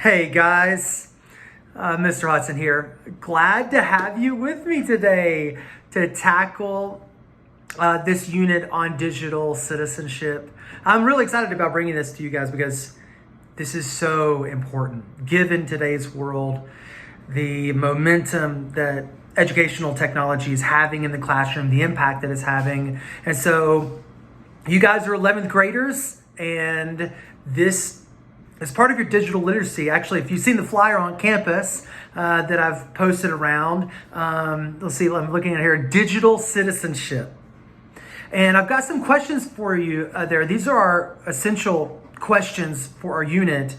Hey guys, Mr. Hudson here. Glad to have you with me today to tackle this unit on digital citizenship. I'm really excited about bringing this to you guys because this is so important given today's world, the momentum that educational technology is having in the classroom, the impact that it's having. And so you guys are 11th graders, and this as part of your digital literacy. Actually, if you've seen the flyer on campus that I've posted around, let's see, I'm looking at here, digital citizenship. And I've got some questions for you there. These are our essential questions for our unit.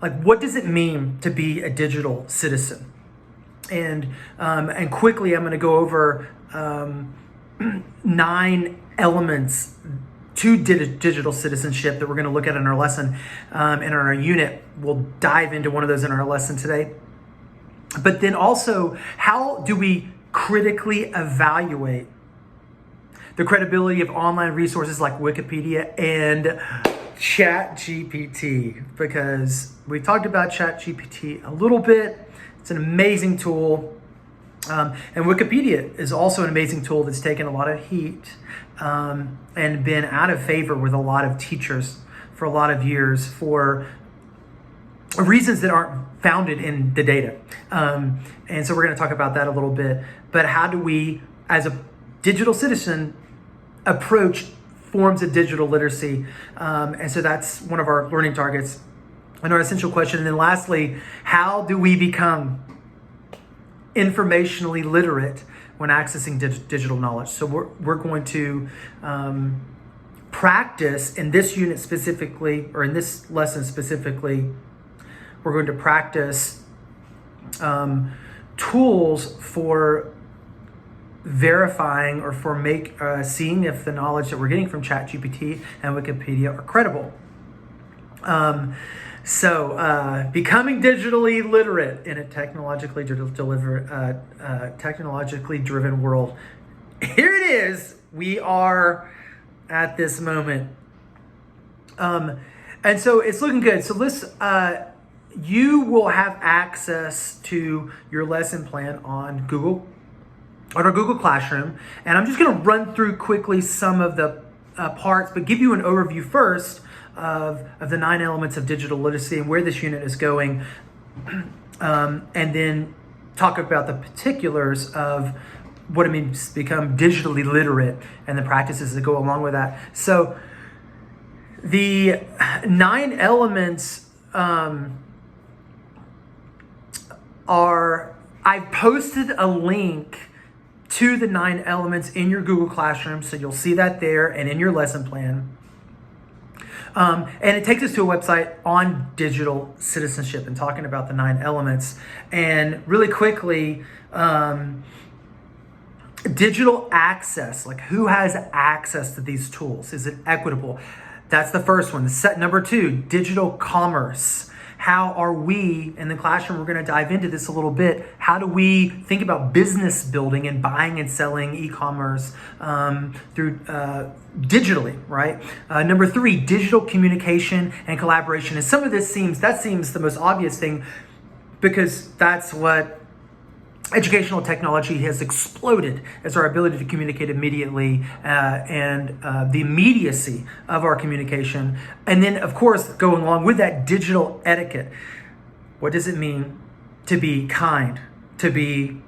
Like, what does it mean to be a digital citizen? And quickly, I'm going to go over 9 elements to digital citizenship that we're going to look at in our lesson and in our unit. We'll dive into one of those in our lesson today. But then also, how do we critically evaluate the credibility of online resources like Wikipedia and ChatGPT? Because we talked about ChatGPT a little bit. It's an amazing tool. And Wikipedia is also an amazing tool that's taken a lot of heat and been out of favor with a lot of teachers for a lot of years for reasons that aren't founded in the data. And so we're going to talk about that a little bit. But how do we, as a digital citizen, approach forms of digital literacy? And so that's one of our learning targets and our essential question. And then lastly, how do we become informationally literate when accessing digital knowledge? So we're going to practice in this unit specifically, or in this lesson specifically, we're going to practice tools for verifying or for seeing if the knowledge that we're getting from ChatGPT and Wikipedia are credible. So becoming digitally literate in a technologically driven world. Here it is. We are at this moment. And so it's looking good. So you will have access to your lesson plan on our Google Classroom. And I'm just going to run through quickly some of the parts, but give you an overview first of the 9 elements of digital literacy and where this unit is going, and then talk about the particulars of what it means to become digitally literate and the practices that go along with that. So the 9 elements I've posted a link to the 9 elements in your Google Classroom, so you'll see that there and in your lesson plan. And it takes us to a website on digital citizenship and talking about the 9 elements. And really quickly, digital access, like who has access to these tools? Is it equitable? That's the first one. Number 2, digital commerce. How are we in the classroom? We're going to dive into this a little bit. How do we think about business building and buying and selling e-commerce through digitally, right? Number 3, digital communication and collaboration. And some of this seems the most obvious thing because that's what educational technology has exploded, as our ability to communicate immediately and the immediacy of our communication. And then, of course, going along with that, digital etiquette. What does it mean to be kind, to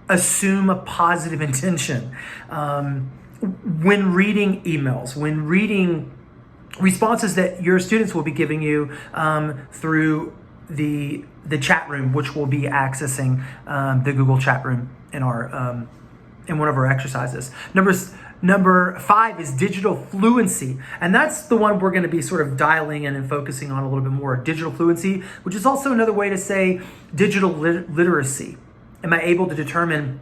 assume a positive intention when reading emails, when reading responses that your students will be giving you through the chat room, which we'll be accessing the Google chat room in our in one of our exercises. Number 5 is digital fluency, and that's the one we're going to be sort of dialing in and focusing on a little bit more. Digital fluency, which is also another way to say digital literacy. Am I able to determine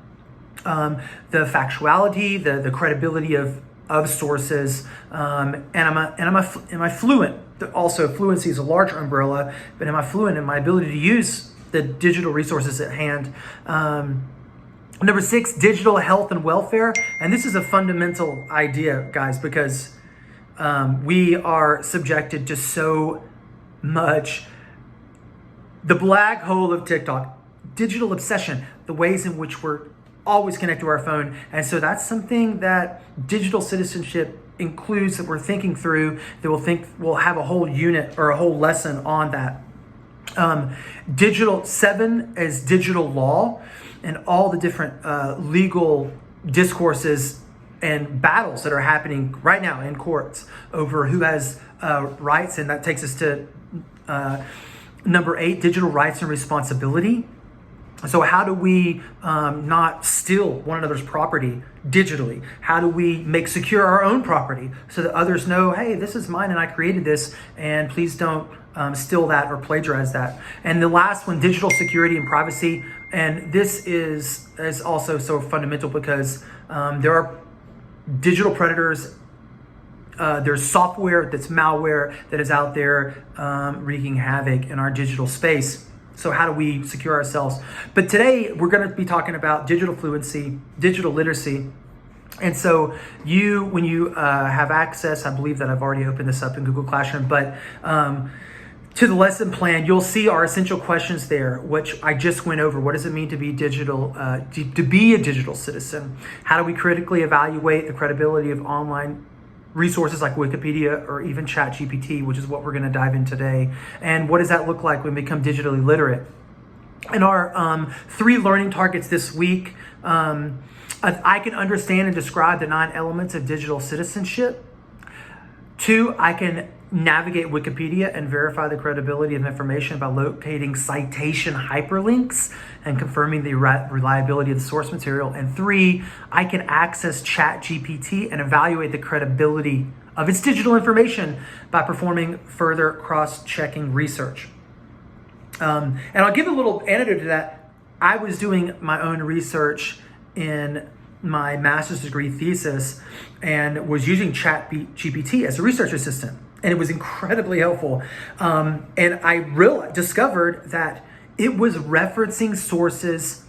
the factuality, the credibility of sources, and am I fluent? Also, fluency is a larger umbrella, but am I fluent in my ability to use the digital resources at hand? Number 6, digital health and welfare. And this is a fundamental idea, guys, because we are subjected to so much The black hole of TikTok, digital obsession, the ways in which we're always connected to our phone. And so that's something that digital citizenship includes, that we're thinking through, that we'll have a whole unit or a whole lesson on that. Digital 7 is digital law, and all the different legal discourses and battles that are happening right now in courts over who has rights. And that takes us to number 8, digital rights and responsibility. So how do we not steal one another's property digitally? How do we make secure our own property so that others know, hey, this is mine and I created this, and please don't steal that or plagiarize that. And the last one, digital security and privacy. And this is also so fundamental because there are digital predators. There's software that's malware that is out there wreaking havoc in our digital space. So how do we secure ourselves? But today we're going to be talking about digital fluency, digital literacy. And so when you have access, I believe that I've already opened this up in Google Classroom, but to the lesson plan, you'll see our essential questions there, which I just went over. What does it mean to be digital, to be a digital citizen? How do we critically evaluate the credibility of online resources like Wikipedia or even ChatGPT, which is what we're going to dive in today? And what does that look like when we become digitally literate? And our 3 learning targets this week, I can understand and describe the 9 elements of digital citizenship. 2, I can navigate Wikipedia and verify the credibility of information by locating citation hyperlinks and confirming the reliability of the source material. And 3, I can access ChatGPT and evaluate the credibility of its digital information by performing further cross-checking research. And I'll give a little anecdote to that. I was doing my own research in my master's degree thesis and was using ChatGPT as a research assistant. And it was incredibly helpful. And I discovered that it was referencing sources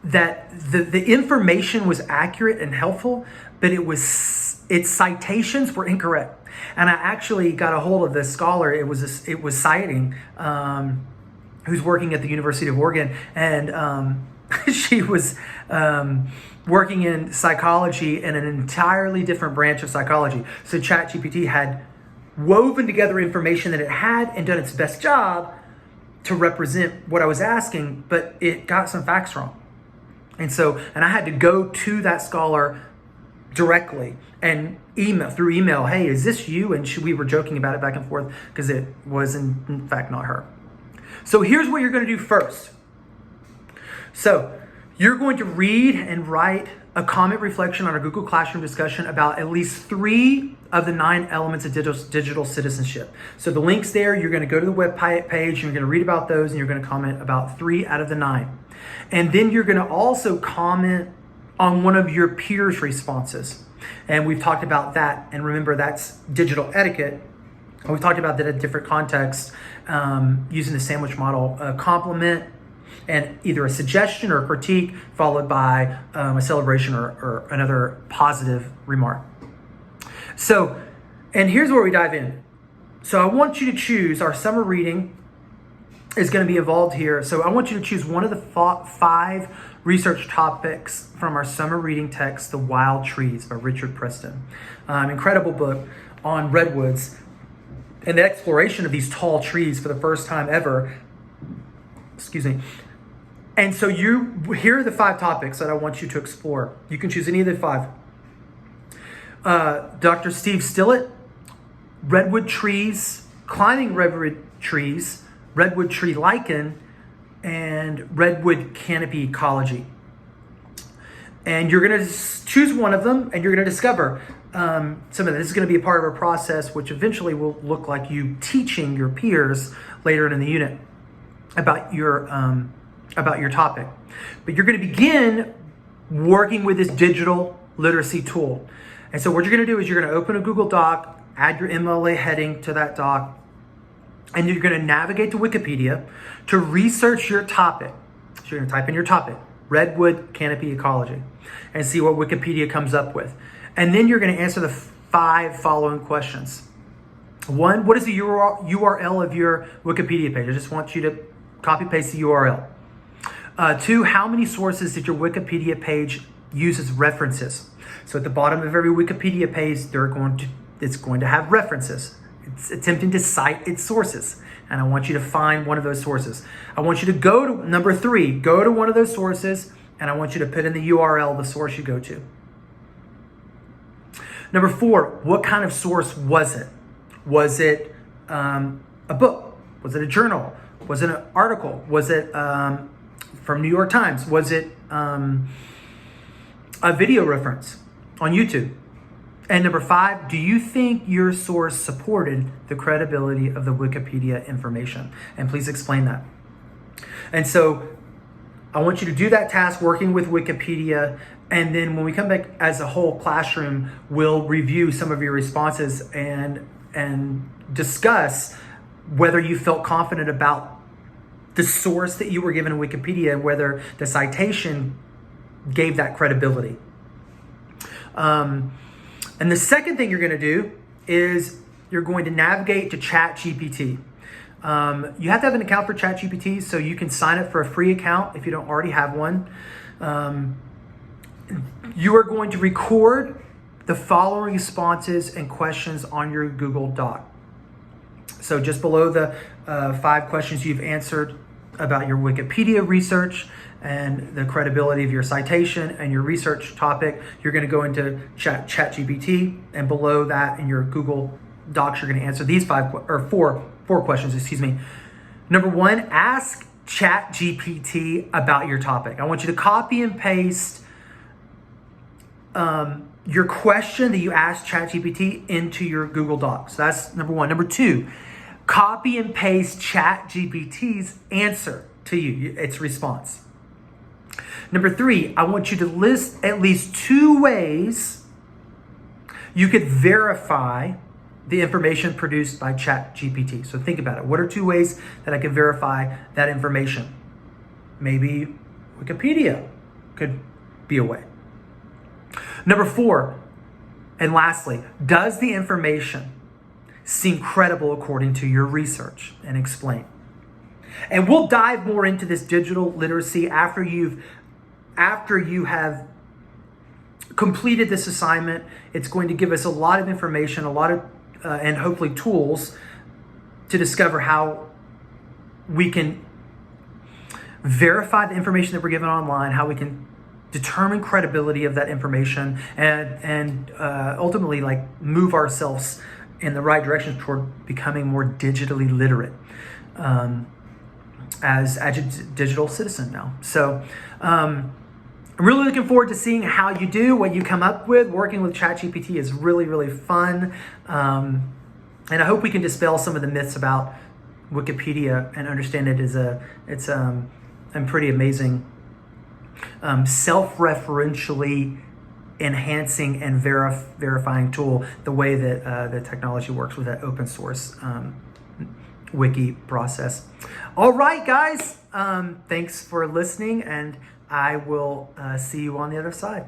that the information was accurate and helpful, but its citations were incorrect. And I actually got a hold of this scholar. It was citing, who's working at the University of Oregon, and she was working in psychology in an entirely different branch of psychology. So ChatGPT had woven together information that it had and done its best job to represent what I was asking, but it got some facts wrong. And I had to go to that scholar directly and through email, hey, is this you? And we were joking about it back and forth because it was in fact not her. So here's what you're going to do first. So you're going to read and write a comment reflection on our Google Classroom discussion about at least 3 of the 9 elements of digital citizenship. So the link's there. You're going to go to the web page, you're going to read about those, and you're going to comment about 3 out of the 9. And then you're going to also comment on one of your peers' responses. And we've talked about that. And remember, that's digital etiquette. And we've talked about that in different contexts using the sandwich model, a compliment and either a suggestion or a critique followed by a celebration or another positive remark. So, and here's where we dive in. So I want you to choose, our summer reading is going to be involved here. So I want you to choose one of the 5 research topics from our summer reading text, The Wild Trees by Richard Preston. Incredible book on redwoods and the exploration of these tall trees for the first time ever. Excuse me. And so here are the 5 topics that I want you to explore. You can choose any of the 5. Dr. Steve Stillett, redwood trees, climbing redwood trees, redwood tree lichen, and redwood canopy ecology. And you're going to choose one of them, and you're going to discover some of this is going to be a part of a process which eventually will look like you teaching your peers later in the unit about your topic. But you're going to begin working with this digital literacy tool. And so what you're going to do is you're going to open a Google Doc, add your MLA heading to that doc, and you're going to navigate to Wikipedia to research your topic. So you're going to type in your topic, redwood canopy ecology, and see what Wikipedia comes up with. And then you're going to answer the 5 following questions. 1, what is the URL of your Wikipedia page? I just want you to copy paste the URL. 2, how many sources did your Wikipedia page use as references? So at the bottom of every Wikipedia page, it's going to have references. It's attempting to cite its sources. And I want you to find one of those sources. I want you to go to number 3, go to one of those sources, and I want you to put in the URL, the source you go to. Number 4, what kind of source was it? Was it a book? Was it a journal? Was it an article? Was it from New York Times? Was it a video reference on YouTube? And number 5, do you think your source supported the credibility of the Wikipedia information? And please explain that. And so I want you to do that task working with Wikipedia. And then when we come back as a whole classroom, we'll review some of your responses and discuss whether you felt confident about the source that you were given in Wikipedia and whether the citation gave that credibility. And the second thing you're going to do is you're going to navigate to ChatGPT. You have to have an account for ChatGPT, so you can sign up for a free account if you don't already have one. You are going to record the following responses and questions on your Google Doc. So just below the 5 questions you've answered about your Wikipedia research and the credibility of your citation and your research topic, you're going to go into ChatGPT, and below that in your Google Docs, you're going to answer these 4 questions, excuse me. Number 1, ask ChatGPT about your topic. I want you to copy and paste your question that you asked ChatGPT into your Google Docs. So that's number 1. Number 2, copy and paste ChatGPT's answer to you, its response. Number 3, I want you to list at least 2 ways you could verify the information produced by ChatGPT. So think about it. What are 2 ways that I could verify that information? Maybe Wikipedia could be a way. Number 4, and lastly, does the information seem credible according to your research? And explain. And we'll dive more into this digital literacy after you have completed this assignment. It's going to give us a lot of information, and hopefully tools to discover how we can verify the information that we're given online, how we can determine credibility of that information, and ultimately move ourselves in the right direction toward becoming more digitally literate as a digital citizen now. So I'm really looking forward to seeing how you do, what you come up with. Working with ChatGPT is really, really fun. And I hope we can dispel some of the myths about Wikipedia and understand it as it's a pretty amazing, self-referentially enhancing and verifying tool, the way that the technology works with that open source wiki process. All right, guys, thanks for listening, and I will see you on the other side.